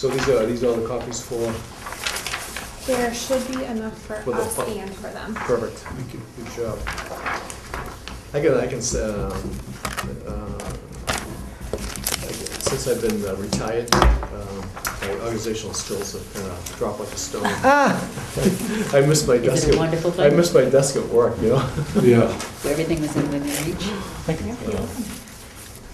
So these are the copies for. There should be enough for For the us fu- and for them. Perfect. Thank you. Good job. Since I've been retired, my organizational skills have kind of dropped like a stone. I miss my desk. Is it a wonderful thing? I miss my desk at work, you know? Yeah. Everything was in within reach.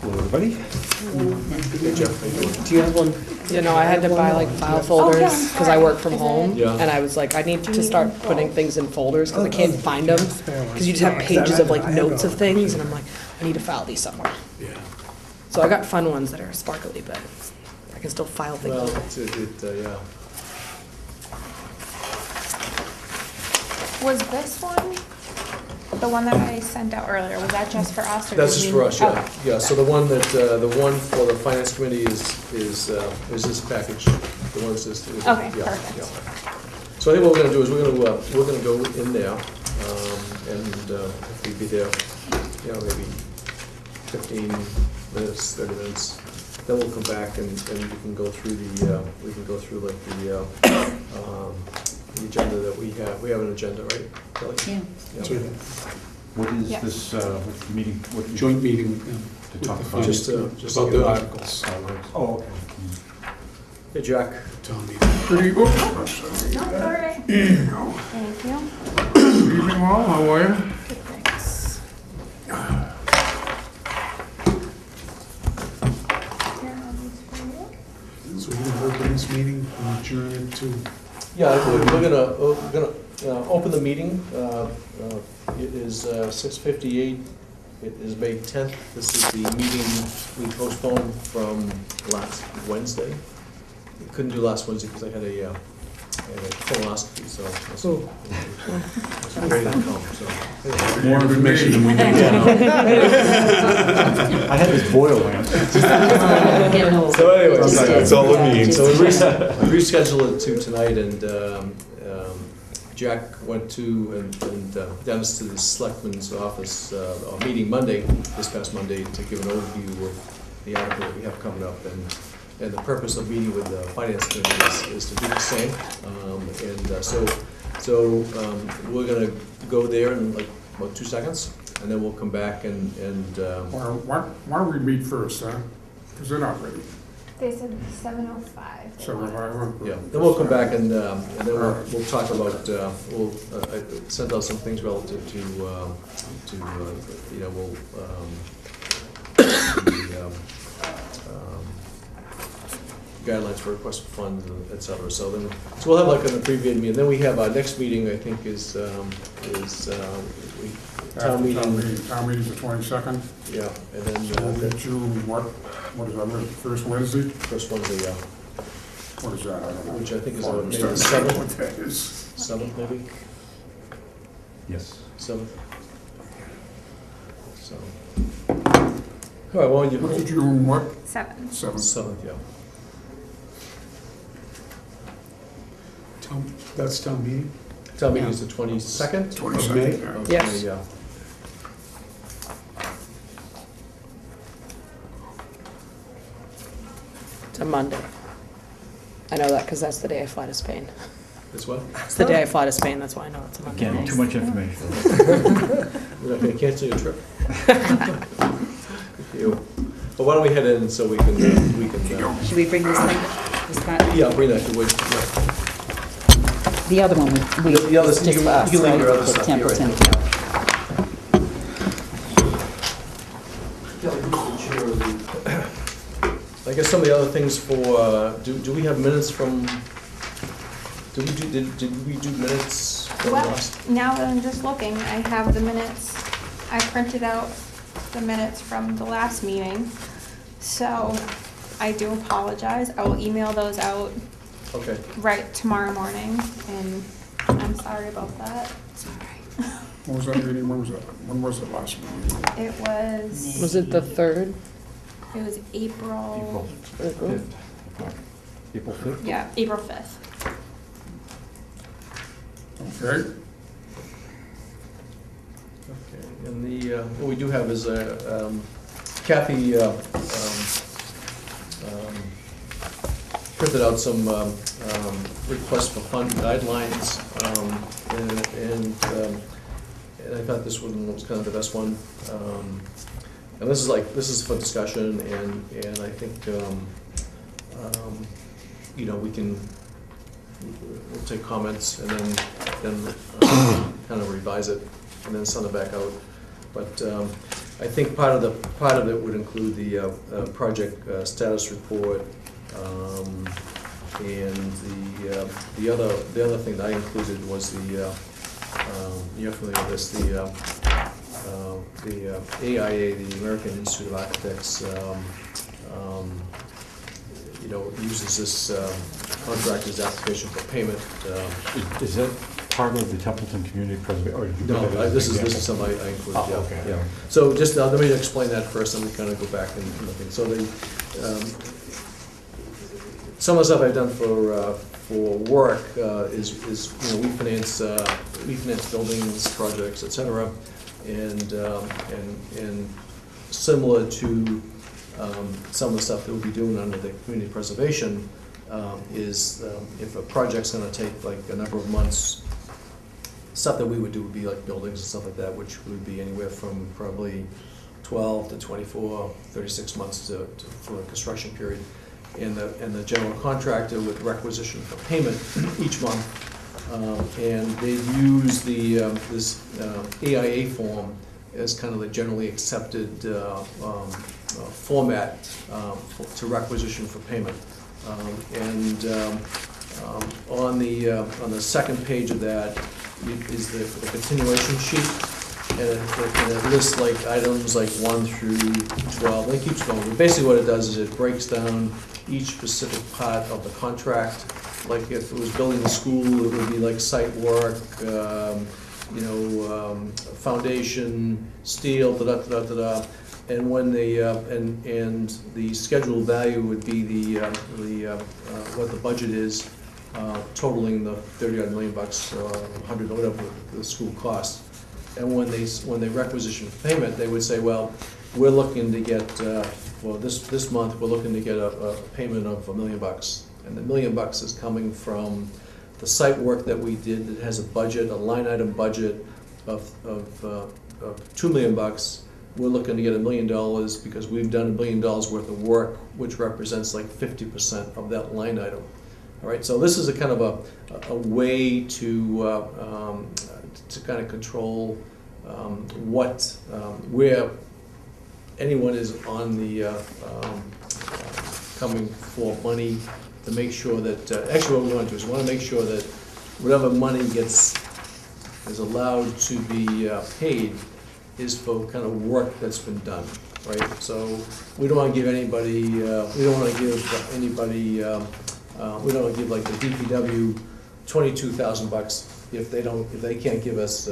Hello, everybody. Hey, Jeff, how you doing? Do you have one? You know, I had to buy like file folders yeah, because I work from is home. it- Yeah. And I was like, I need to start putting things in folders because I can't find them. Because you just have pages of like notes of things and I'm like, I need to file these somewhere. Yeah. So I got fun ones that are sparkly, but I can still file things. Well, yeah. Was this one, the one that I sent out earlier, was that just for us? Or That's did just we- for us, yeah. Okay. Yeah, so the one for the finance committee is this package. The one that says. Okay, yeah, perfect. yeah. So I think what we're gonna do is we're gonna go in there, and we'll be there, you know, maybe 15 minutes, 30 minutes. Then we'll come back and we can go through like the agenda that we have. We have an agenda, right, Kelly? Yeah. That's right. What is Yeah. this, what's the meeting? What do you- Joint meeting with them. To with talk the about- finance Just about to- the articles. Oh, okay. Hey, Jack. Town meeting. Good evening. No, all right. Thank you. Evening all, how are you? Good, thanks. Here are these for you. So we're gonna open this meeting and adjourn it to, Yeah, we're gonna open the meeting. It is 6:58. It is May 10th. This is the meeting we postponed from last Wednesday. We couldn't do last Wednesday because I had a colonoscopy, so. I was ready to come, so. More information than we need to know. I had this boil lamp. Getting old. So anyway, Just so- did. that's all it Yeah, means. just So we did. rescheduled it to tonight, and Jack went to Dennis to the selectman's office, meeting Monday, this past Monday, to give an overview of the article that we have coming up. And the purpose of meeting with the finance committee is to do the same. So we're gonna go there in like about 2 seconds, and then we'll come back and Why don't we meet first, huh? Because they're not ready. They said 7:05. So if I want. yeah, then we'll come back and then we'll talk about, we'll send out some things relative to you know, we'll, guidelines for request for funds, et cetera. So we'll have like an abbreviated meeting. Then we have our next meeting, I think, is town meeting. Town meeting's the 22nd. Yeah, and then So we'll get you, what is that, first Wednesday? first Wednesday, yeah, What is that? I don't know. which I think is Well, maybe start- the 7th. What that is. 7th maybe, Yes. 7th. So, all right, well, What's you, June, what? 7. 7th. 7th, yeah. that's town meeting? Town meeting is the 22nd? 22nd, yeah. of Yes. May, yeah. It's a Monday. I know that because that's the day I fly to Spain. That's what? It's the day I fly to Spain, that's why I know it's a Monday. Again, too much information. We're not gonna cancel your trip? You. But why don't we head in so we can, Should we bring this thing? This card? yeah, bring that to wait, yeah. The other one, we, The others, it's just you for us, can leave right? your other The stuff here, right? 10%. I guess some of the other things for, do we have minutes from, did we do minutes from Well, last? now that I'm just looking, I have the minutes, I printed out the minutes from the last meeting. So I do apologize. I will email those out Okay, right tomorrow morning, and I'm sorry about that. It's all right. When was that meeting, when was it last meeting? It was, Was it the 3rd? it was April April, 5th. April 5th? yeah, April 5th. Okay, okay, and what we do have is, Kathy, printed out some requests for fund guidelines, and I thought this one was kind of the best one. And this is for discussion, and I think, you know, we'll take comments and then kind of revise it and then send it back out. But I think part of it would include the project status report, and the other thing that I included was you're familiar with this, the AIA, the American Institute of Architects, you know, uses this contractor's application for payment. Is that part of the Templeton Community Preservation? Or did you No, put that as an this is example? something I included, Oh, yeah. okay. Yeah. So just, let me explain that first, and we kind of go back and look. So some of the stuff I've done for work is, you know, we finance buildings, projects, et cetera, and similar to some of the stuff that we'll be doing under the community preservation is if a project's gonna take like a number of months, stuff that we would do would be like buildings and stuff like that, which would be anywhere from probably 12 to 24, 36 months for a construction period. And the general contractor would requisition for payment each month. And they use this AIA form as kind of the generally accepted format to requisition for payment. On the second page of that is the continuation sheet, and it lists like items like 1 through 12, and it keeps going. But basically what it does is it breaks down each specific part of the contract. Like if it was building a school, it would be like site work, you know, foundation, steel, da-da-da-da-da. And when and the scheduled value would be what the budget is, totaling the 30-odd million bucks, 100, whatever the school costs. And when they requisition payment, they would say, well, we're looking to get, well, this month, we're looking to get a payment of $1 million. And the $1 million is coming from the site work that we did that has a budget, a line item budget of $2 million. We're looking to get $1 million because we've done $1 million worth of work, which represents like 50% of that line item. All right, so this is a kind of a way to kind of control where anyone is on the coming for money, to make sure that actually what we want to do is we want to make sure that whatever money is allowed to be paid is for kind of work that's been done, right? So we don't want to give anybody, we don't want to give anybody, we don't want to give like the DPW $22,000 if they can't give us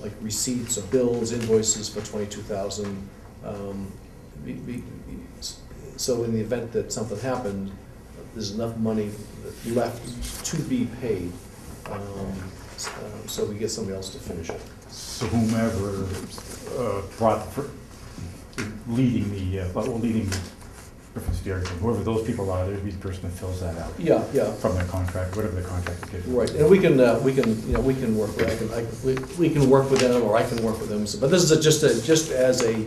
like receipts or bills, invoices for $22,000. So in the event that something happened, there's enough money left to be paid, so we get somebody else to finish it. So whomever leading the different steering, whoever those people are, there'd be the person that fills that out. Yeah. From their contract, whatever the contract gives. Right, and we can work with, we can work with them, or I can work with them. So, but this is just as a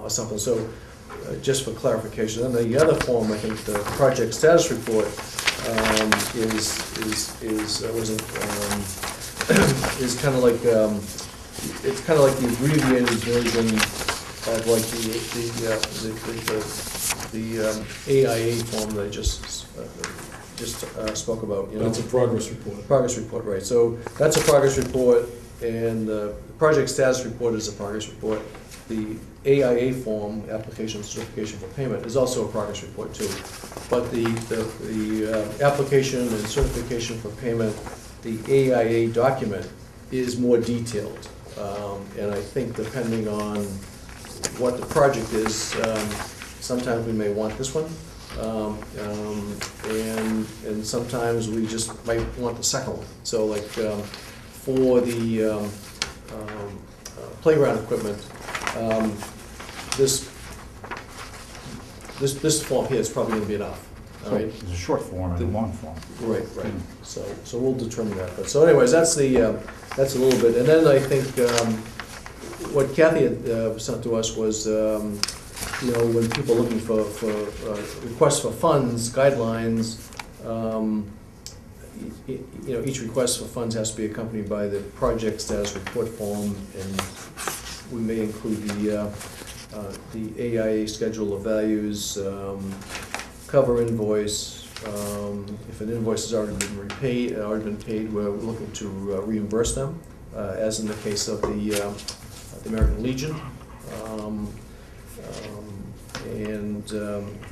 something. So, just for clarification, then the other form, I think, the project status report is kind of like it's kind of like the abbreviated version of like the AIA form that I just spoke about. You know, That's a progress report. Progress report, right? So that's a progress report, and the project status report is a progress report. The AIA form, application certification for payment, is also a progress report too. But the application and certification for payment, the AIA document, is more detailed. And I think depending on what the project is, sometimes we may want this one. And sometimes we just might want the second one. So like for the playground equipment, this this form here is probably gonna be enough, all So right? there's a short form and a long form. Right, right. So we'll determine that. But, so anyways, that's a little bit. And then I think what Kathy had sent to us was, when people are looking for requests for funds, guidelines, each request for funds has to be accompanied by the project status report form, and we may include the AIA schedule of values, cover invoice. If an invoice has already been paid, we're looking to reimburse them, as in the case of the American Legion. And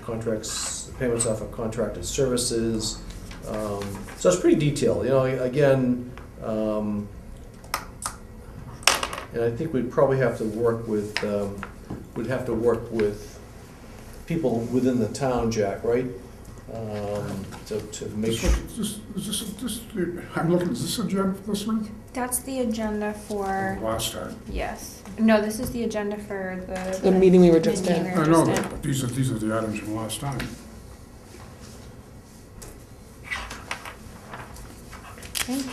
contracts, payments off of contracted services. So it's pretty detailed, again, and I think we'd probably have to work with, people within the town, Jack, right? To make sure. I'm looking, is this agenda for this week? That's the agenda for, Last time. yes. No, this is the agenda for The meeting we were just meeting in. we were I know just in. that, but these are the items from last time.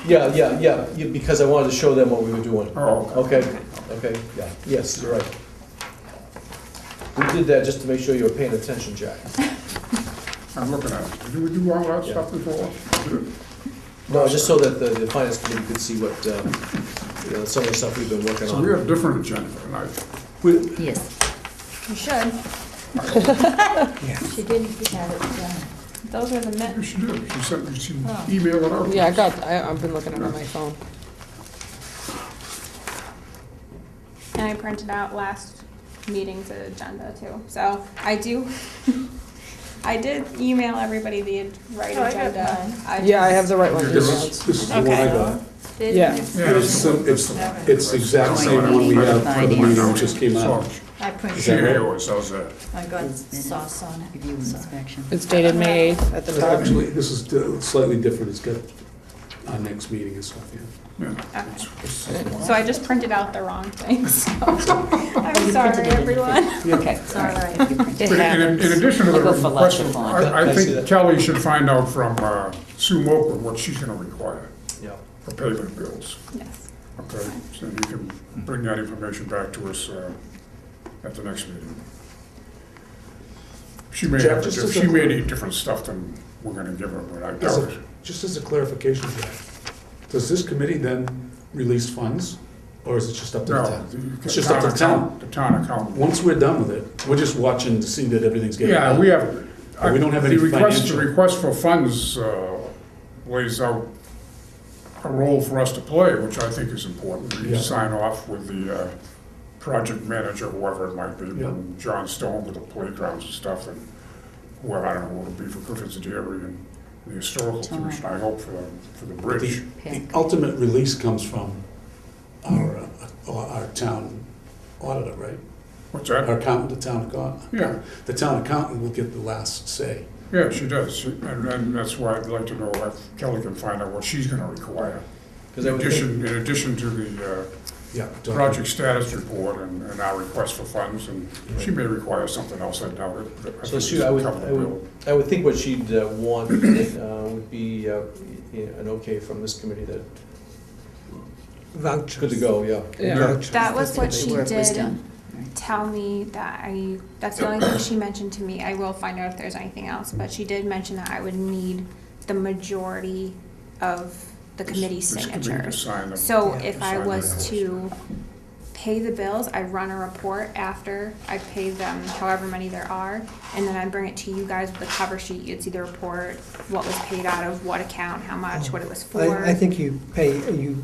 Yeah, because I wanted to show them what we were doing. Oh, Okay, yeah, yes, you're right. We did that just to make sure you were paying attention, Jack. I'm looking at it. Did we do all that stuff before? No, just so that the finance committee could see what, some of the stuff we've been working So we on. have different agenda tonight. Yes. You should. She didn't have it done. Those are the Yes, minutes. she did. She sent, she Oh. emailed it out. Yeah, I've been looking at it on my phone. And I printed out last meeting's agenda too. So I I did email everybody the right Oh, I got agenda. Yeah, I have the right one. This emailed. This is the one I got. Yeah. Yeah, It's the exact same one we have for the meeting that just came out. So, I printed, she yours, how's that? I got sauce on it. Review inspection. It's dated May 8th at the top. Actually, this is slightly different. It's got our next meeting and stuff, yeah. Yeah. Okay. So I just printed out the wrong thing, so I'm sorry, everyone. Okay, It's all right. It But happens. in addition to the I'll go for request, lesser font. I I see think that. Kelly should find out from Sue Moker what she's gonna require Yeah. for payment bills. Yes. Okay, so you can bring that information back to us at the next meeting. She may Jack, have, just as she a- may need different stuff than we're gonna give her, but I As doubt a- it. Just as a clarification, Jack, does this committee then release funds, or is it just up to the No, town? the It's just up to the town. The town accountant. Once we're done with it, we're just watching to see that everything's getting Yeah, done. we have. But we don't have any The financial- request for funds lays out a role for us to play, which I think is important. We Yeah. sign off with the project manager, whoever it might be, Yeah. and John Stone with the playgrounds and stuff, and well, I don't know what it'll be for Griffin's Dairy and the historical commission, I hope, for the But bridge. the ultimate release comes from our town auditor, right? What's Our that? accountant, the town accountant. Yeah, The town accountant will get the last say. yeah, she does, and that's why I'd like to know if Kelly can find out what she's gonna require. Because I would think, In addition to the Yeah. project status report and our request for funds, and she may require something else, I doubt it. but I so think Sue, it's I would, covered I would, bill. I would think what she'd want would be an okay from this committee that, Vouchers. good to go, yeah. Yeah. Vouchers. That was what she Work was did done. tell me that that's the only thing she mentioned to me. I will find out if there's anything else, but she did mention that I would need the majority of the committee's This committee to signatures. sign them. So Yeah. if I Sign was the to pay the bills, I run a report after I pay them, however many there are, and then I bring it to you guys with a cover sheet. You'd see the report, what was paid out of what account, how much, what it was for. I think you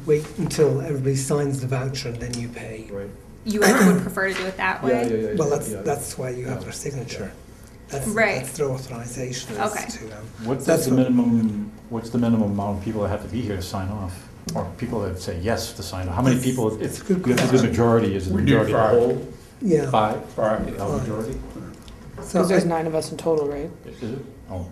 wait until everybody signs the voucher and then you pay. Right. You would prefer to do it that Yeah, way? yeah, yeah. Well, yeah. that's why you have their signature. That's Right. their authorization is Okay. to, What's That's the what- what's the minimum amount of people that have to be here to sign off? Or people that say yes to sign off? How many people, if It's a good you have to do question. the majority, is it the We need majority of the five. whole? yeah. Five? Fine. A majority? So Because there's 9 of us in total, right? Is it? Oh,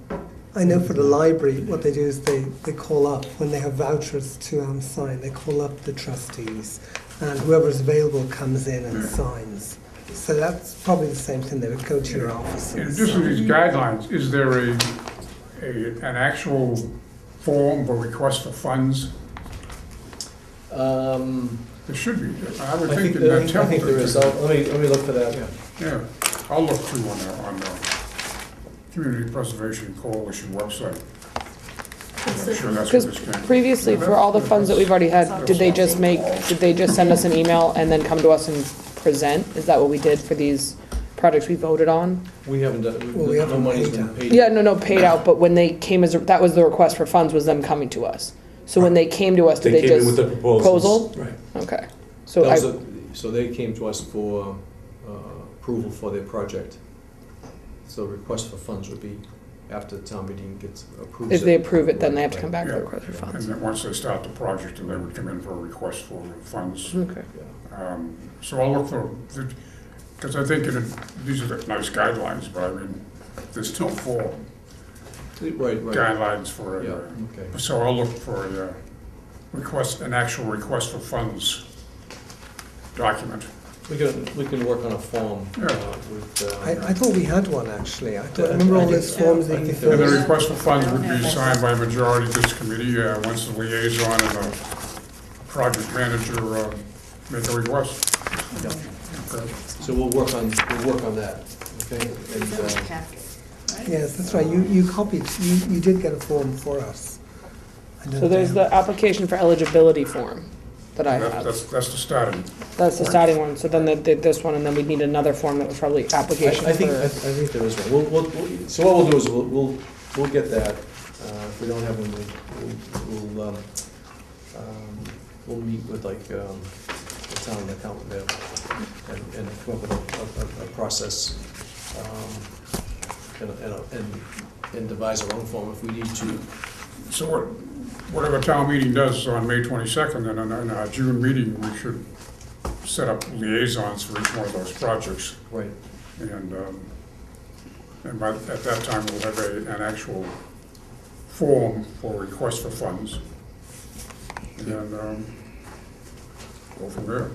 I know for the library, what they do is they call up, when they have vouchers to sign, they call up the trustees, and whoever's available comes in and signs. So that's probably the same thing, they would go to your offices. In addition to these guidelines, is there an actual form for request for funds? There should be. I would think in that template. I think there is. Let me look for that. Yeah, I'll look too on the Community Preservation Coalition website. I'm sure that's where Because this came from. previously, for all the funds that we've already had, did they just send us an email and then come to us and present? Is that what we did for these projects we voted on? We haven't done, Well, we no haven't money's paid been out. paid. Yeah, no, paid out, but when they came that was the request for funds, was them coming to us. So when they came to us, did They they came in with just, the proposals. proposal? Right. Okay. That So was so they came to us for approval for their project. So request for funds would be after the town meeting gets approved. if they approve it, then they have to come back for Yeah. the request for And funds. then once they start the project, then they would come in for a request for funds. Okay. So I'll look for, because I think these are the nice guidelines, but I mean, there's still four Right. guidelines for it. Yeah, okay. So I'll look for an actual request for funds document. We can work on a form Yeah. with. I thought we had one, actually. I remember all those forms that I you think fill And the in. request for funds would be signed by a majority of this committee, once the liaison and the project manager make a request. Yeah. Okay. So we'll work on that, okay? And, Yes, that's right, you copied, you did get a form for us. I don't So there's know. the application for eligibility form that I That- have. That's the starting. That's the starting one, so then they did this one, and then we'd need another form that was probably application I think for. there is one. So what we'll do is we'll get that. If we don't have one, we'll meet with like the town accountant there and come up with a process and devise our own form if we need to. So whatever town meeting does on May 22nd, then in our June meeting, we should set up liaisons for each one of those projects. Right. And at that time, we'll have an actual form for request for funds. And go from there.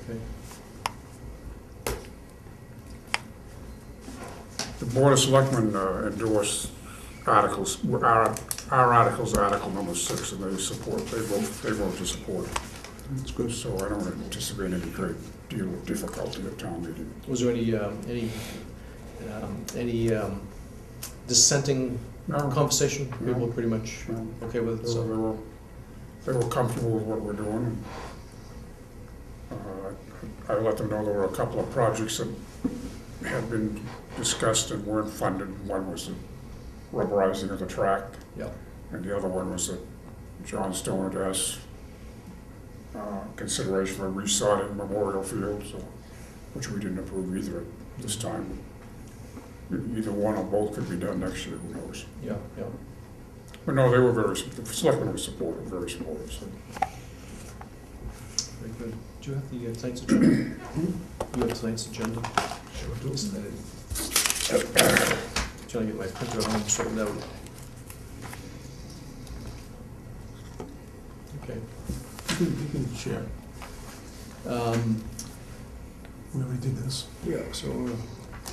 Okay. The Board of Selectmen endorsed articles, our articles, Article number 6, and they vote to support. It's good, so I don't anticipate any great deal of difficulty at town meeting. Was there any dissenting No, conversation? No. People pretty much no. okay with it, so. They were comfortable with what we're doing. I let them know there were a couple of projects that had been discussed and weren't funded. One was the rubberizing of the track, Yeah. and the other one was that John Stone had asked consideration for resodding Memorial Field, so, which we didn't approve either at this time. Either one or both could be done next year, who knows? Yeah, yeah. But no, they were the selectmen were supportive, very supportive, so. Very good. Do you have the tonight's agenda? You have tonight's agenda? Sure do. Trying to get my printer at home sorted out. Okay. You can share. We already did this. Yeah, so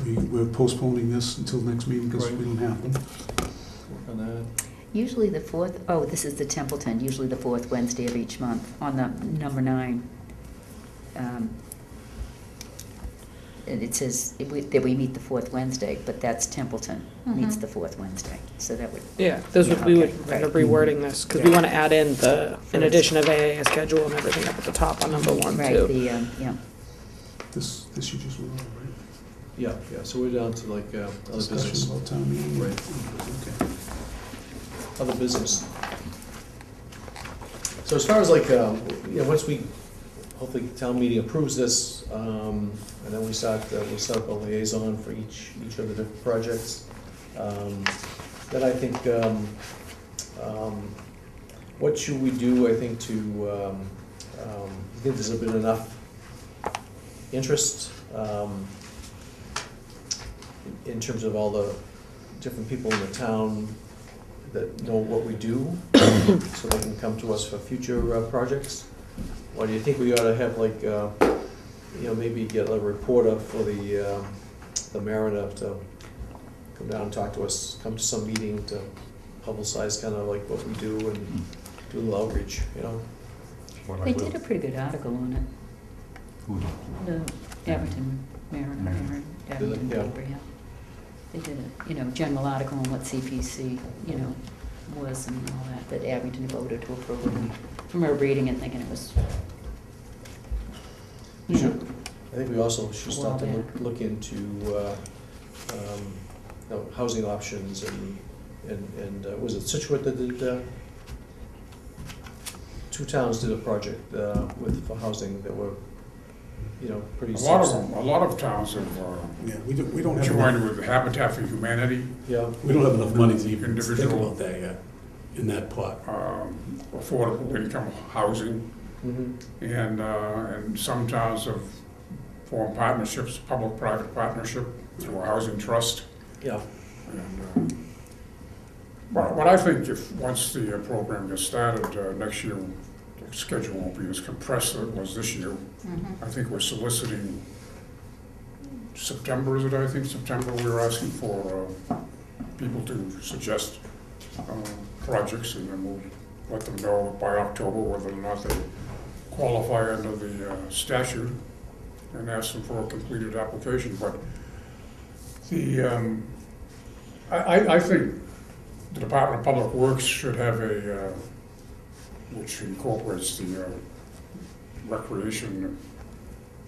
We're postponing this until next meeting because we don't have them. work on that. Usually the fourth, oh, this is the Templeton, usually the fourth Wednesday of each month, on the number 9. And it says that we meet the fourth Wednesday, but that's Templeton meets the fourth Wednesday, so that would, Yeah, this would, we would end up rewording this, because we want to add in in addition of AA schedule and everything up at the top on number 1 right, too. yeah. This you just went over, right? Yeah, so we're down to like other Discussion business. about town meeting. Right. Okay. Other business. So as far as like, once we, hopefully town meeting approves this, and then we set up a liaison for each of the different projects. Then I think, what should we do, I think, to, I think there's been enough interest, in terms of all the different people in the town that know what we do, so they can come to us for future projects? Or do you think we ought to have like maybe get a reporter for the Mariner to come down and talk to us, come to some meeting to publicize kind of like what we do and do a little outreach, What I They will- did a pretty good article on it, Who did? the Abington Mariner, Abington Yeah. paper, yeah. They did a, general article on what CPC, was and all that Abington voted to approve it. And I remember reading it, thinking it was, Should- I think we also should start to Well, look into housing options and was it Situate that did, two towns did a project for housing that were, pretty A lot of substantial. them, a lot of towns have Yeah, we don't have enough, joined with Habitat for Humanity, Yeah, we don't have enough money to even think Individual. about that yet, in that pot. affordable income housing. mhm, And some towns have formed partnerships, public-private partnership through a housing trust. yeah, And, but I think once the program gets started, next year, the schedule won't be as compressed as it was this year. I think we're soliciting September, is it, I think, September, we were asking for people to suggest projects, and then we'll let them know by October whether or not they qualify under the statute, and ask them for a completed application. But I think the Department of Public Works should have which incorporates the Recreation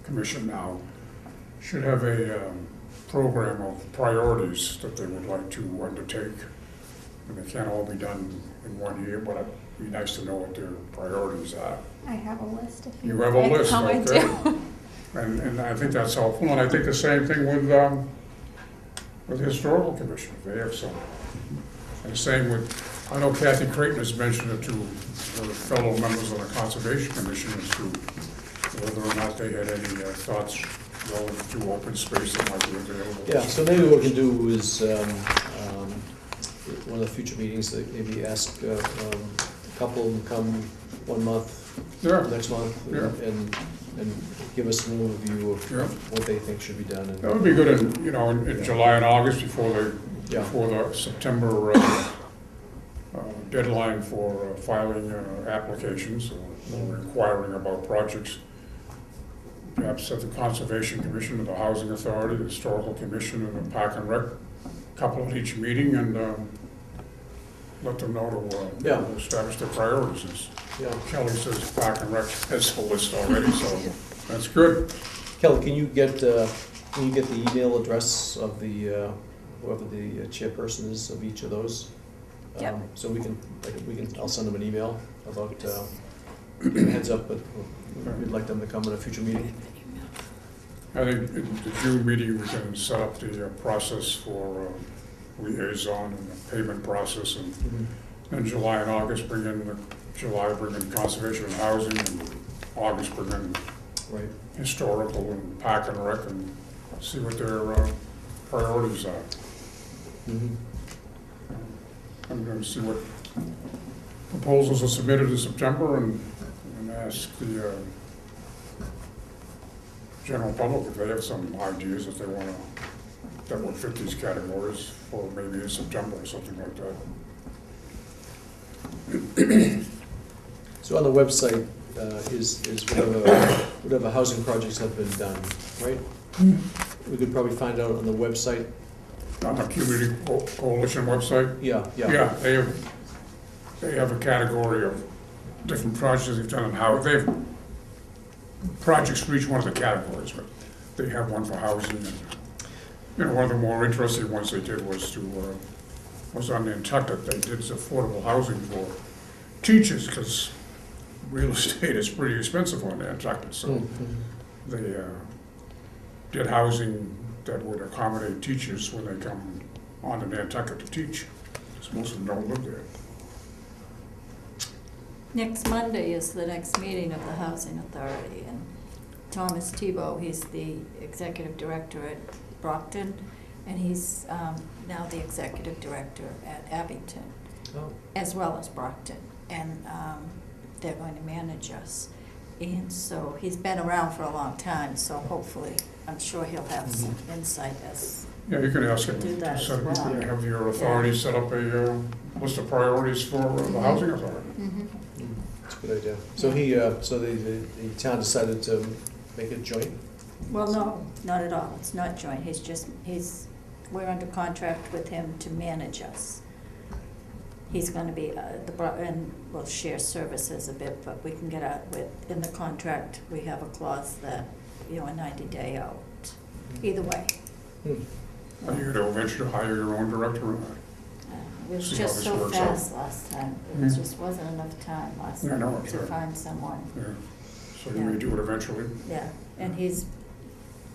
Commission now, should have a program of priorities that they would like to undertake. And they can't all be done in 1 year, but it'd be nice to know what their priorities are. I have a list if You have a list, I okay. do. And I think that's helpful, and I think the same thing with the Historical Commission, if they have some. And the same with, I know Kathy Creighton has mentioned it to her fellow members of the Conservation Commission as to whether or not they had any thoughts relative to open space that might be available. yeah, so maybe what we can do is, one of the future meetings, that maybe ask a couple of them come 1 month, Yeah, next month, Yeah. and give us an overview of Yeah. what they think should be done. that would be good in July and August before Yeah. the September deadline for filing applications or inquiring about projects. Perhaps at the Conservation Commission, or the Housing Authority, the Historical Commission, and the Park and Rec, couple at each meeting, and let them know to Yeah. establish their priorities. Yeah. Kelly says Park and Rec has a list already, so that's good. Kelly, can you get the email address of the, whoever the chairperson is of each of those? Yep. So I'll send them an email about, heads up, but we'd like them to come in a future meeting. I think in the June meeting, we can set up the process for liaison and the payment process, and in July and August, bring in Conservation and Housing, and August bring in Right. Historical and Park and Rec, and see what their priorities are. Mhm. I'm going to see what proposals are submitted in September, and ask the general public if they have some ideas that they want to, that would fit these categories for maybe in September or something like that. So on the website is whatever housing projects have been done, right? We could probably find out on the website. On the Community Coalition website, Yeah. yeah, they have a category of different projects they've done, and how they have projects for each one of the categories, but they have one for housing. And one of the more interesting ones they did was on Nantucket. They did affordable housing for teachers, because real estate is pretty expensive on Nantucket, so Mhm. they did housing that would accommodate teachers when they come on to Nantucket to teach, because most of them don't live there. Next Monday is the next meeting of the Housing Authority, and Thomas Tebow, he's the executive director at Brockton, and he's now the executive director at Abington, Oh. as well as Brockton, and they're going to manage us. And so he's been around for a long time, so hopefully, I'm sure he'll have some insight as, Yeah, you can ask him Do that to set, as well. have your authority set up a list of priorities for the housing authority. That's a good idea. So so the town decided to make it joint? well, no, not at all, it's not joint, we're under contract with him to manage us. He's gonna be, and we'll share services a bit, but we can get out in the contract, we have a clause that, a 90-day out, either way. Hmm. Are you gonna eventually hire your own director or not? It was See how just this so works out. fast last time, Mhm. just wasn't enough time last Yeah, no, time it's to all right. find someone. Yeah, so you may do it eventually? Yeah, and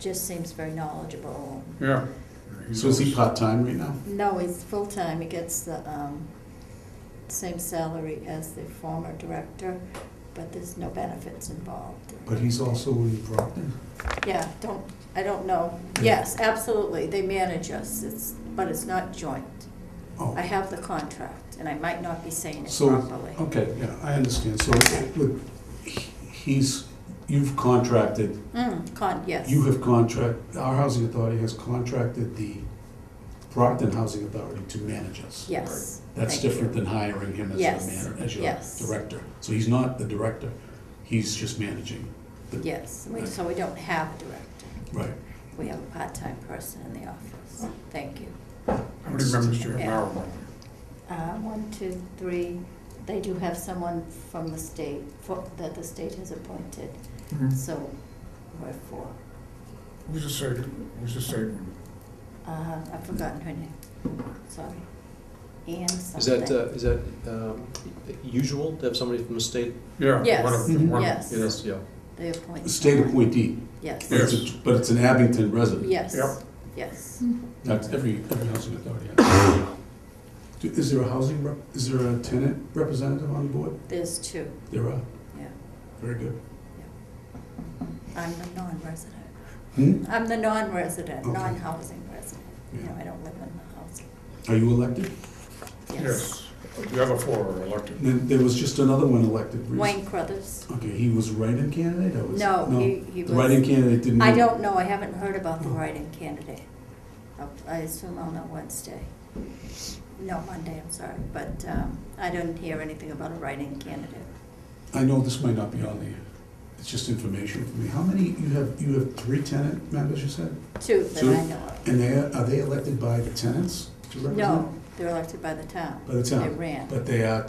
just seems very knowledgeable. Yeah. So is he part-time right now? No, he's full-time, he gets the same salary as the former director, but there's no benefits involved. But he's also in Brockton? Yeah, I don't know. Yes, absolutely, they manage us, but it's not joint. Oh, I have the contract, and I might not be saying it so, properly. okay, yeah, I understand. So you've contracted, Yes. you have our housing authority has contracted the Brockton Housing Authority to manage us. Yes. That's thank you. different than hiring him as Yes, as your yes. director. So he's not the director, he's just managing. Yes, Right. so we don't have a director. Right. We have a part-time person in the office. Thank you. How many members do you have Yeah. now? 1, 2, 3. They do have someone from the state, that the state has appointed, Mhm. so we're 4. Who's the state one? I've forgotten her name, sorry. Ann Is something. that usual to have somebody from the state? Yeah. Yes, one of- Mhm. one of- yes. It is, yeah. They appoint. A state someone. appointee, Yes. Yes. but it's an Abington resident. Yes, Yep. yes. That's every housing authority has. Is there a tenant representative on the board? There's 2, There are, yeah. very good. I'm the non-resident. Hmm? I'm the non-resident, Okay. non-housing resident. Yeah. I don't live in the housing. Are you elected? Yes. The other 4 are elected. Then there was just another one elected recently. Wayne Crothers. Okay, he was write-in candidate or was? No, he The was. write-in candidate didn't. I don't know, I haven't heard about the write-in candidate. I assume I'll know Wednesday. No, Monday, I'm sorry, but I didn't hear anything about a write-in candidate. I know this might not be on the, it's just information for me. How many, you have 3 tenant members, you said? 2 that Two? I know of. And are they elected by the tenants to represent? No, they're elected by the town. By the town? They ran. But they are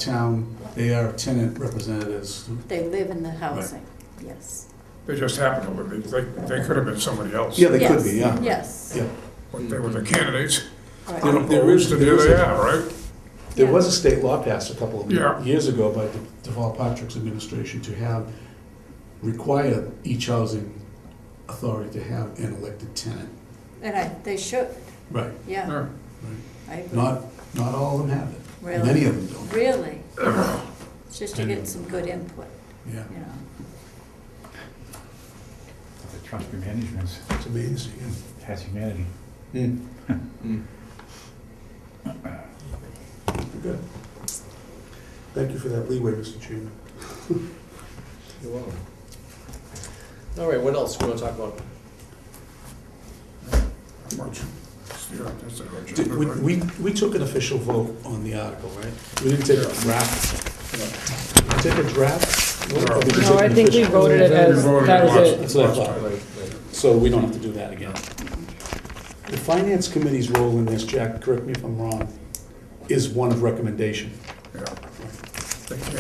tenant representatives. They live in the housing, yes. They just happened to live, they could have been somebody else. Yeah, they could be, yeah. Yes. Yeah. But they were the candidates. Right. There is- Unopposed, and here they are, right? There Yeah. was a state law passed a couple of Yeah. years ago by Deval Patrick's administration to require each housing authority to have an elected tenant. And they should, Right. yeah, Yeah. I agree. Not all of them have it. Really? Many of them don't. Really? It's just to get some good input, Yeah, you know. The trust management it's amazing. has humanity. Good. Thank you for that leeway, Mr. Chairman. You're welcome. All right, what else do you want to talk about? How much? Yeah, that's an agenda, right? We took an official vote on the article, right? We didn't take a draft. Take a draft? Or did we No, take I an think we official? voted it as, voted that was once. it. That's what I thought. Right. So we don't have to do that again. The finance committee's role in this, Jack, correct me if I'm wrong, is one of recommendation. Yeah. They can,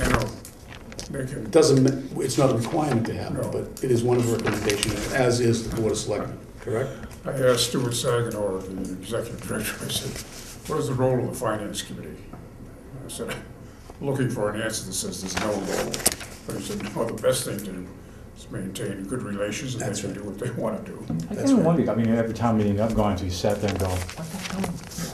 they It can, doesn't, it's not a requirement to have No. it, but it is one of recommendation, as is the Board of Selectmen, correct? I asked Stuart Saginaw, the executive director, I said, what is the role of the finance committee? I said, looking for an answer that says there's no role. But he said, no, the best thing to do is maintain good relations, and they That's can right. do what they want to do. I That's kind of right. wonder, I mean, every town meeting I've gone to, you sat there and go, what the hell,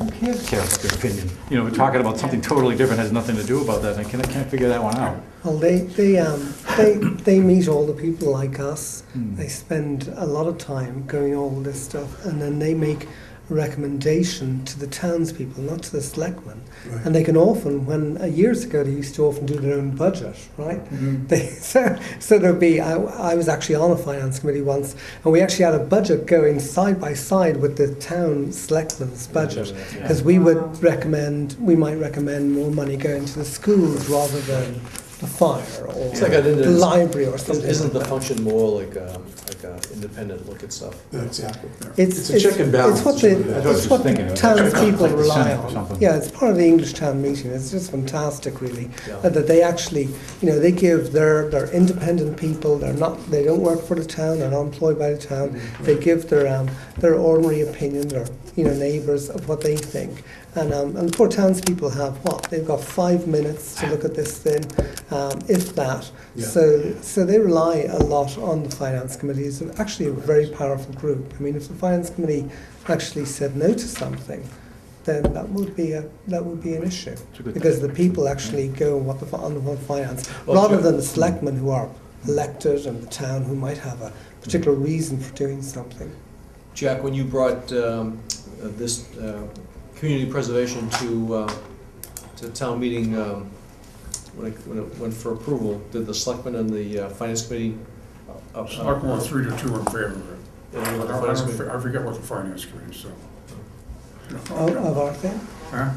who cares about their opinion? You know, we're talking about something totally different, has nothing to do about that, and I can't figure that one out. Well, they meet all the people like us. They spend a lot of time going over this stuff, and then they make recommendation to the townspeople, not to the selectmen. Right. And they can often, years ago, they used to often do their own budget, right? So there'd be, I was actually on a finance committee once, and we actually had a budget going side by side with the town selectmen's budget, because we might recommend more money going to the schools rather than the fire or It's like the library or something. Isn't the like that. function more like a independent look at stuff? Exactly. It's a check and balance. It's what is what it is. I was just thinking of it. townspeople Like the rely Senate or on. something. Yeah, it's part of the English town meeting. It's just fantastic, really, Yeah. that they actually, they give their independent people. They don't work for the town. They're not employed by the town. They give their ordinary opinion, their neighbours of what they think. And the poor townspeople have what? They've got 5 minutes to look at this thing, if that. Yeah. So they rely a lot on the finance committee. It's actually a very powerful group. I mean, if the finance committee actually said no to something, then that would be an issue, It's a good because thing. the people actually go on what finance, Well, rather sure. than the selectmen who are elected and the town who might have a particular reason for doing something. Jack, when you brought this community preservation to town meeting, when it went for approval, did the selectmen and the finance committee? Selectmen were 3-2 in favor of it. And the finance committee? I forget what the finance committee said. Of our thing, Huh?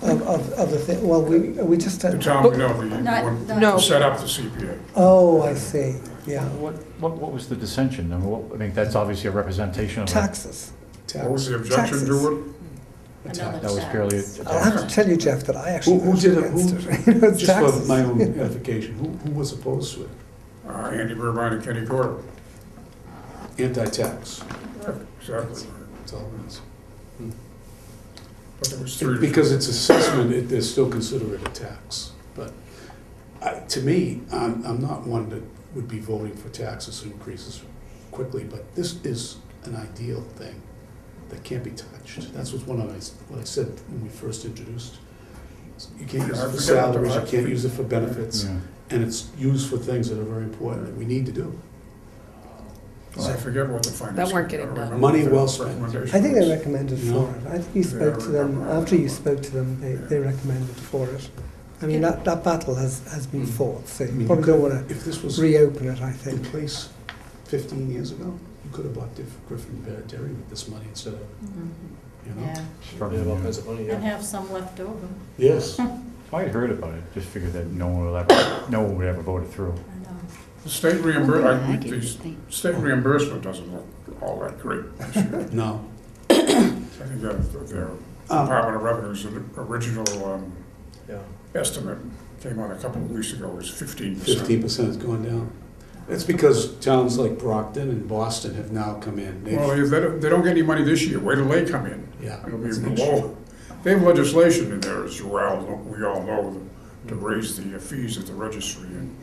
of the thing. Well, we just The had. town, the Not- one not- No. to set up the CPA. Oh, I see. Yeah, What was the dissension? I mean, that's obviously a representation of. taxes. What was the objection Taxes. to it? Another That was tax. purely. I have to tell you, Jeff, that I actually Who voted did it? against it. It's Just for taxes. my own edification, who was opposed to it? Andy Burbine and Kenny Gordo. Anti-tax. Exactly. That's all it is. But there was 3-2. Because it's assessment, they still consider it a tax. But to me, I'm not one that would be voting for taxes increases quickly, but this is an ideal thing that can't be touched. That's what I said when we first introduced. You can't use it for salaries, you can't use it for benefits, Yeah. and it's used for things that are very important that we need to do. I forget what the finance. That weren't getting I don't done. remember Money what well the spent. recommendation I think they was. recommended No. for it. I think you spoke to them, after you spoke to them, they recommended for it. I mean, that battle has been fought, so I mean, you you probably don't want If this was to reopen it, I in think. place 15 years ago, you could have bought Griffin Dairy with this money instead of, Mhm. you know? Yeah, They have all kinds of money, and yeah. have some left over, Yes. I'd heard about it, just figured that no one would ever vote it through. I know. The state I reimbursement, get the the thing. state reimbursement doesn't look all that great this year. No. I think that their Department of Revenue's original Yeah. estimate came out a couple of weeks ago, was 15%. 15% has gone down. It's because towns like Brockton and Boston have now come in. Well, if they don't get any money this year, wait till they come in. Yeah. It'll be that's an below. They have legislation in there, as we all know, to raise the fees at the registry. And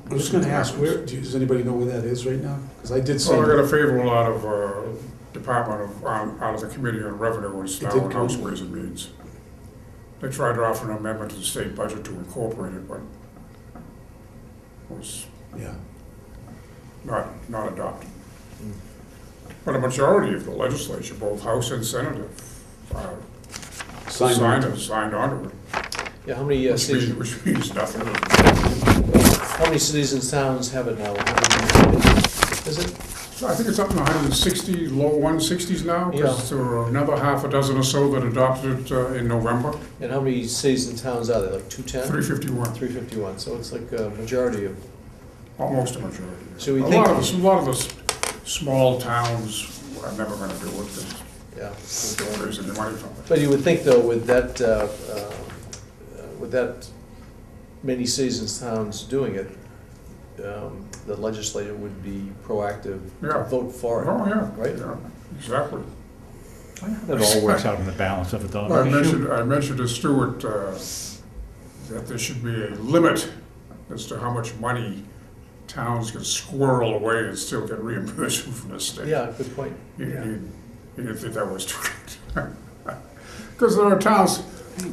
I'm just gonna ask, does anybody know where that is right now? Because I did Well, I got a some, favorable out of out of the Committee on Revenue, and it's It now did in come. House Ways and Means. They tried to offer an amendment to the state budget to incorporate it, but was yeah. not adopted. But a majority of the legislature, both House and Senate, have signed on to it, Yeah, how many cities, which means nothing. how many cities and towns have it now? Is it? I think it's up in the 160, low 160s now, because there were another half a dozen or so that adopted it in November. And how many cities and towns are there, like 210? 351, 351, so it's like a majority of, almost a majority. So we A think- lot of the small towns are never going to do it, because yeah. they're raising the money from it. But you would think though, with that many cities and towns doing it, the legislature would be proactive to Yeah. vote for it. Oh, yeah. Right? Yeah, exactly. That all works out in the balance of it, though. I mentioned to Stuart that there should be a limit as to how much money towns can squirrel away and still get reimbursement from the state. Yeah, good point. He didn't think that was true. Because there are towns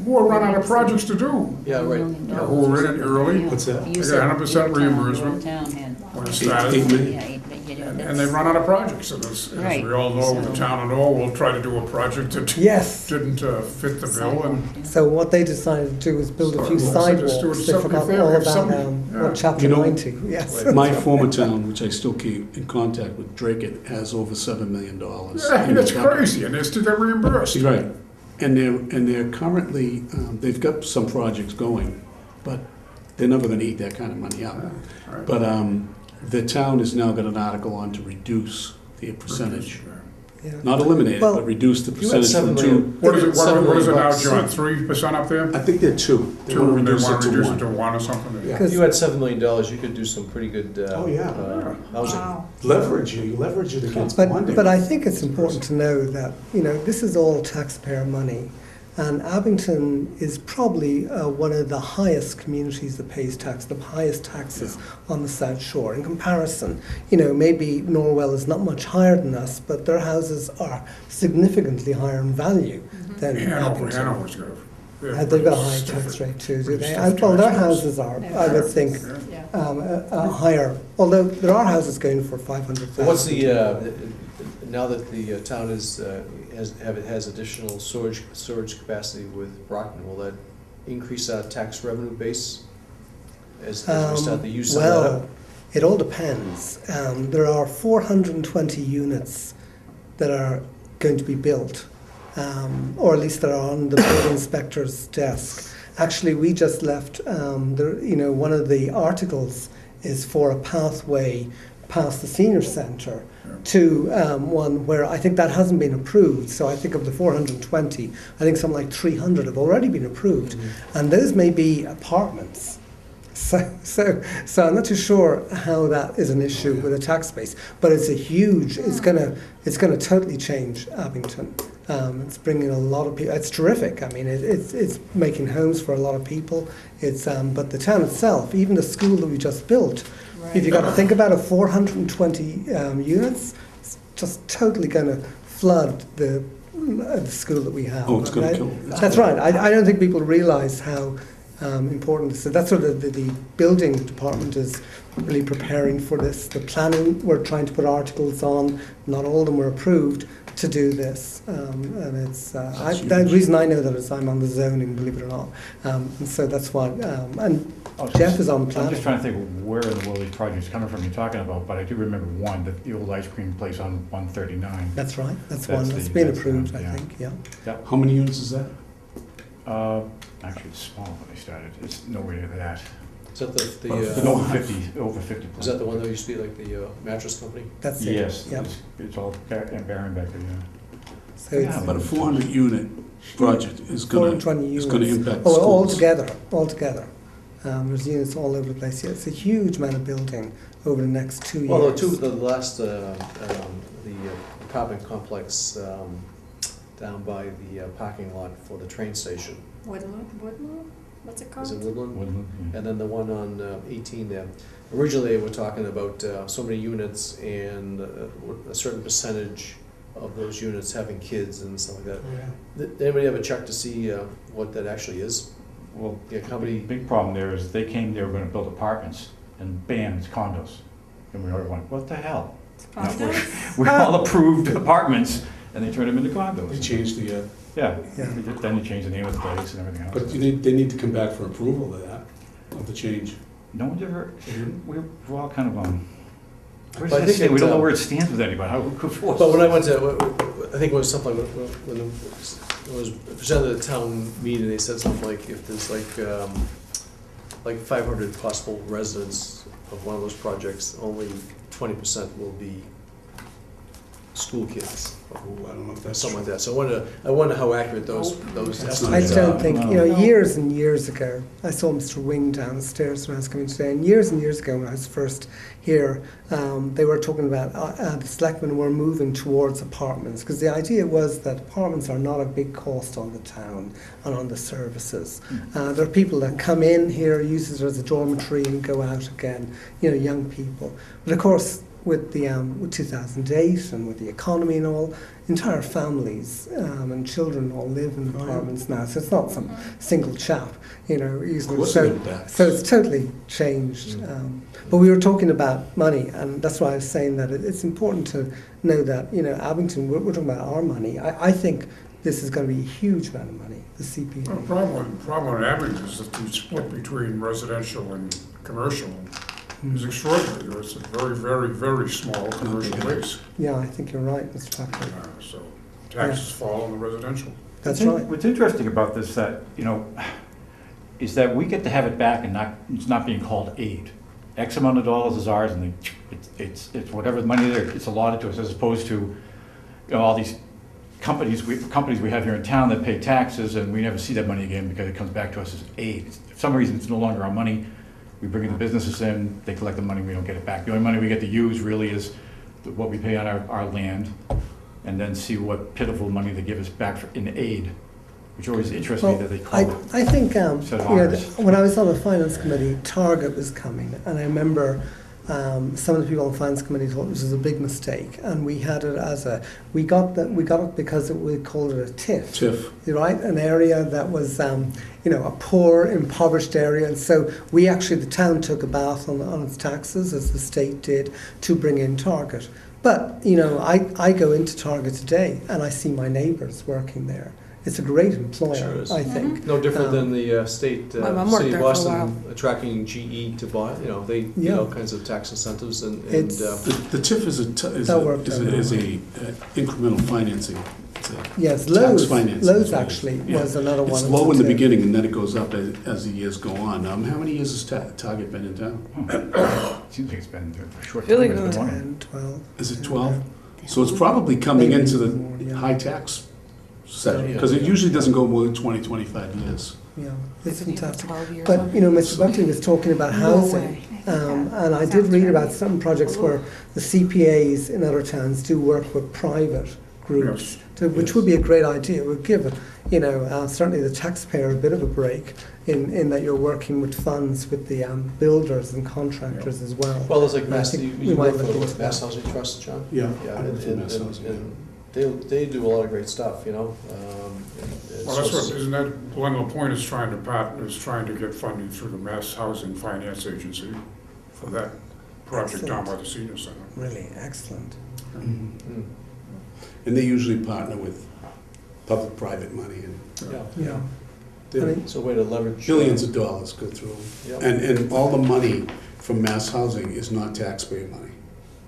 who are running out of projects to do. Yeah, right. Who were in it early. What's that? They got 100% reimbursement. Town had, When it 8 started. million. yeah, you know, And they run out of projects, and as Right. we all know, the town of Norwell will try to do a project that Yes. didn't fit the bill, and So what they decided to do was build a few So, well, so just do it sidewalks. They something forgot fair, all if about some- yeah. what chapter You know- 90. Yes. Right. My former town, which I still keep in contact with, Drake, has over $7 million. yeah, in it's their budget. crazy, and they're still get reimbursed. Right, and they're currently, they've got some projects going, but they're never gonna eat that kind of money up. Right. But the town has now got an article on to reduce the percentage, Yeah. not eliminate it, Well, but reduce the You had percentage from 7 two. million. What is it, what is it now, $7 John, 3% up there? I think they're two. They Two, wanna and they reduce wanna it to reduce it to one. one or something? Yeah. If you had $7 million, you could do some pretty good, Oh, yeah. housing. Wow. Leverage you leverage it against But bonding. I think it's important to know that, this is all taxpayer money. And Abington is probably one of the highest communities that pays tax, the highest taxes on the South Shore. In comparison, maybe Norwell is not much higher than us, but their houses are significantly higher in value than Abington. Hanover's got They've got a high tax rate too, do they? Stiff And, well, their taxes. houses are, I would think, Yeah. higher, although there are houses going for 500,000. So what's the, now that the town has additional storage capacity with Brockton, will that increase our tax revenue base as we start to use some of that up? Well, it all depends. There are 420 units that are going to be built, or at least that are on the building inspector's desk. Actually, we just left, one of the articles is for a pathway past the senior centre to one where I think that hasn't been approved. So I think of the 420, I think something like 300 have already been approved, and those may be apartments. So I'm not too sure how that is an issue with a tax base, but it's a huge. It's gonna totally change Abington. It's bringing a lot of people. It's terrific. I mean, it's making homes for a lot of people. It's but the town itself, even the school that we just built. If you got to think about it, 420 units, it's just totally going to flood the school that we have. Oh, it's gonna kill. That's right. I don't think people realise how important this is. That's what the building department is really preparing for this. The planning, we're trying to put articles on. Not all of them were approved to do this, and it's the reason I know that is I'm on the zoning, believe it or not, and so that's why. And Jeff is on I'm planning. just trying to think of where in the world these projects are coming from you're talking about, but I do remember one, the old ice cream place on 139. That's right. That's That's one the- that's been that's the approved, one, I yeah. think. Yeah. How many units is that? Actually, it's small when they started. It's nowhere near that. Is that It's over 50, over 50. is that the one that used to be like the mattress company? That's it. Yes, Yeah. it's all barren back there, yeah. So it's Yeah, But a 400 unit project is gonna 420 units. impact Oh, schools. altogether. There's units all over the place. Yeah, it's a huge amount of building over the next 2 years. Well, the last, the apartment complex down by the parking lot for the train station. Woodlawn? What's it Is called? it Woodland? Woodland, yeah. And then the one on 18 there. Originally, they were talking about so many units and a certain percentage of those units having kids and stuff like that. Did anybody ever check to see what that actually is? Well, Yeah, how many? big problem there is they were gonna build apartments, and bam, it's condos. And we all went, what the hell? No, we all approved apartments, and they turned them into They condos. changed the, Yeah, Yeah. then they changed the name of the place and everything but else. they need to come back for approval of that, of the change. No one's ever, we're all kind of on, where But I does that think stand? We don't know it, where it stands with anybody. How could force? But when I went to, I think it was something when it was presented at the town meeting, they said something like if there's like 500 possible residents of one of those projects, only 20% will be school kids, Oh, I don't know if that's something true. like that. So I wonder how accurate those That's estimates not- are. I don't think, No. years and years ago, I saw Mr. Wing downstairs when I was coming today, and years ago when I was first here, they were talking about the selectmen were moving towards apartments, because the idea was that apartments are not a big cost on the town and on the services. There are people that come in here, use it as a dormitory and go out again, young people. But of course, with the with 2008 and with the economy and all, entire families and children all live in apartments now. So it's not some single chap, you know. course So, it impacts. so it's totally changed. But we were talking about money, and that's why I was saying that it's important to know that, you know, Abington, we're talking about our money. I think this is going to be a huge amount of money, the CPA. Well, the problem with Abington is that the split between residential and commercial is extraordinary. It's a very, very, very small commercial base. Yeah, I think you're right, Mr. Tucker. So taxes fall on the residential. That's right. What's interesting about this, that, you know, is that we get to have it back and it's not being called aid. X amount of dollars is ours, and it's whatever money there, it's allotted to us, as opposed to, you know, all these companies we have here in town that pay taxes, and we never see that money again because it comes back to us as aid. For some reason, it's no longer our money. We bring the businesses in, they collect the money, we don't get it back. The only money we get to use really is what we pay on our land, and then see what pitiful money they give us back in aid, which always interests me that they call it. I think, Set of you know, honors. when I was on the finance committee, Target was coming, and I remember some of the people on the finance committee thought this was a big mistake, and we had it as we got it because we called it a TIF. TIF. Right, an area that was, you know, a poor, impoverished area, and so we actually, the town took a bath on its taxes, as the state did, to bring in Target. But, you know, I go into Target today, and I see my neighbours working there. It's a great employer, Sure is. I think. No different than the state, My mom worked city of there for a while. Boston attracting GE to buy, you know, they Yeah. get all kinds of tax incentives and It's- The TIF is That worked out a incremental financing. It's a Yes, tax Lowe's financing. Lowe's actually Yeah. was another one. It's of low in the TIF. beginning, and then it goes up as the years go on. How many years has Target been in town? Seems like it's been a short Really time. It's been long. 10, 12. Is it 12? So it's probably coming Maybe into the more, yeah. high tax setting, Yeah. because it usually doesn't go more than 20, 25 years. Yeah, it's fantastic. 12 years But, on. you know, Mr. Bunting was talking about No housing. way. And I did read about some projects where the CPAs in other towns do work with private groups, which would be a great idea. It would give, you know, certainly the taxpayer a bit of a break in that you're working with funds with the builders and contractors as well. well, there's like And I Mass, think you we you might work for look what, into Mass that. Housing Trust, John? Yeah. Yeah, I work for and Mass Housing, they do a lot of great stuff, you know? Well, that's what, isn't that, Glenn LaPointe is trying to get funding through the Mass Housing Finance Agency for that project down by the senior center. Really excellent. Mm. And they usually partner with public-private money, and Yeah, Yeah. it's a way to leverage. billions of dollars go through. Yeah. And all the money from mass housing is not taxpayer money.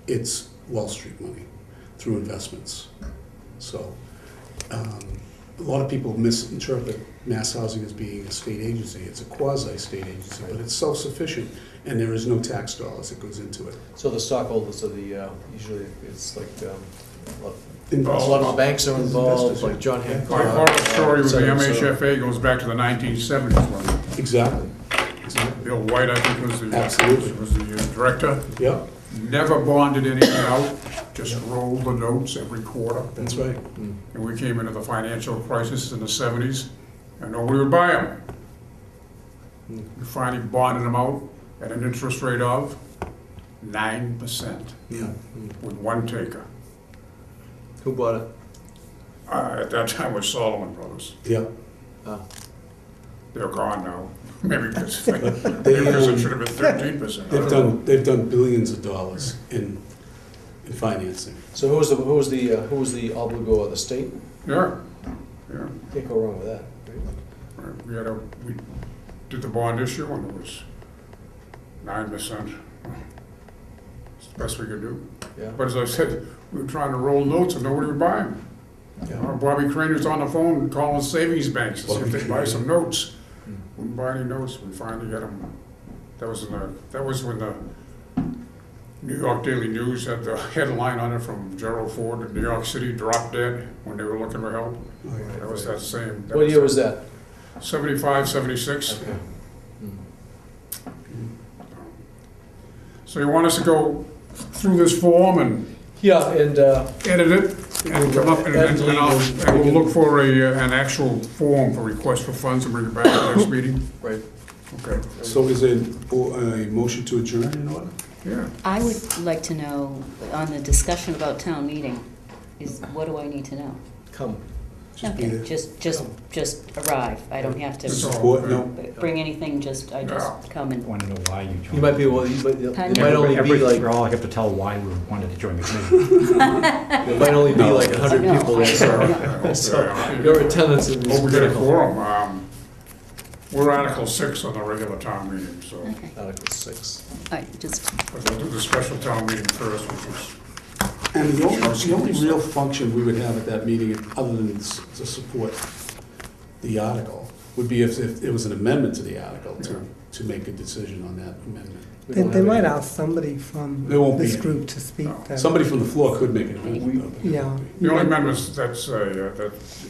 It's Wall Street money through investments. So, a lot of people misinterpret mass housing as being a state agency. It's a quasi-state agency, but it's self-sufficient, and there is no tax dollars that goes into it. So the stockholders are the, usually it's like, a lot Investors. of banks are involved, Investors, like John Hancock. My horror story with the et cetera. MHFA goes back to the 1970s when Exactly. Bill White, I think, was Absolutely. the director. Yep, Never bonded anything out, just rolled the notes every quarter. that's right. Mm. And we came into the financial crisis in the 70s, and nobody would buy them. Mm. We finally bonded them out at an interest rate of 9% Yeah. Mm. with one taker. Who bought it? At that time was Solomon Brothers. Yeah. Ah. They're gone now. Maybe because They, it should have been 13%. they've done billions of dollars in financing. So who was the obligor of the state? Yeah, yeah. Can't go wrong with that, right? We did the bond issue and it was 9%. It's the best we could do. Yeah. But as I said, we were trying to roll notes and nobody would buy them. Yeah. Bobby Craner's on the phone calling savings banks to see if they'd buy some notes. Wouldn't buy any notes. We finally got them. That was when the New York Daily News had the headline on it from Gerald Ford in New York City, dropped dead when they were looking for help. That was that same. What year was that? 75, 76. Okay. So you want us to go through this form and Yeah, and, edit it and come up and we'll look for an actual form for request for funds and bring it back to the next meeting? right, Okay. So is a motion to adjourn in order? Yeah. I would like to know, on the discussion about town meeting, what do I need to know? Come. Just be Okay, there. just arrive, I don't have to Support, no, bring anything, I just come I and, want to know why you joined. You might be, well, it Pardon? might only be like, We're all have to tell why we wanted to join the committee. it might only be like 100 I know. people there, so your attendance is Oh, we got a critical. quorum. We're Article 6 on the regular town meeting, so okay, Article 6. all right, just, but we'll do the special town meeting first, which is, and the only real function we would have at that meeting, other than to support the article, would be if it was an amendment to the article, to make a decision on that amendment. We They, don't they have might any- ask somebody from There won't be this any. group to speak then. Somebody from the floor could make an amendment, though, but it Yeah. won't be. the only amendments that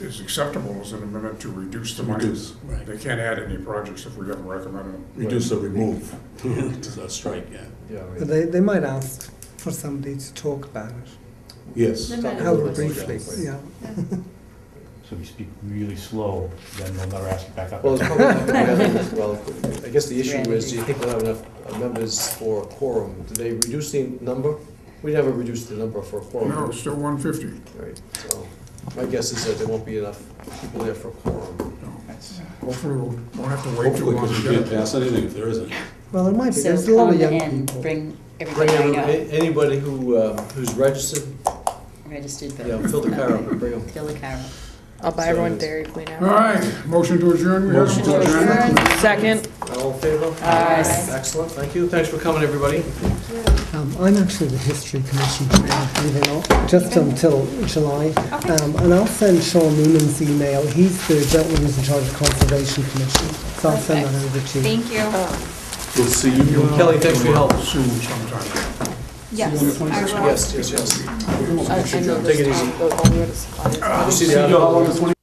is acceptable is an amendment to reduce the money. Reduce, right. They can't add any projects if we haven't recommended them. Reduce or remove, a strike, yeah. Yeah, right. But they might ask for somebody to talk about it. Yes. The minutes. However Right. briefly, yeah. So if you speak really slow, then they'll never ask you back up. Well, it's probably not gonna happen. Well, I guess the issue is, do you think we'll have enough members for a quorum? Do they reduce the number? We never reduced the number for a quorum. No, it's still 150. Right, so my guess is that there won't be enough people there for a quorum. Hopefully, we won't have to wait too Hopefully, long because to we get can't it. pass anything if there isn't. Well, there might be, so there's a lot come of young and people. bring Bring everybody I know, anybody who's registered, registered yeah, voters. fill the car up and bring them. Fill the car up. I'll buy everyone Dairy Queen All out. right, motion to adjourn. We have Motion to adjourn. Second, All in favor? Aye. Excellent, thank you, thanks for coming, everybody. I'm actually the History Commission chair, believe it or not, just until July. And I'll send Sean Noonan's email. He's the gentleman who's in charge of Conservation Commission. So I'll send that over to you. Thank you. We'll see you. Kelly, thanks for your help. Soon sometime. Yes, I will. Yes, yes, yes. I know Take it easy. those, the one we were to sign. You see the See you all article? on the 20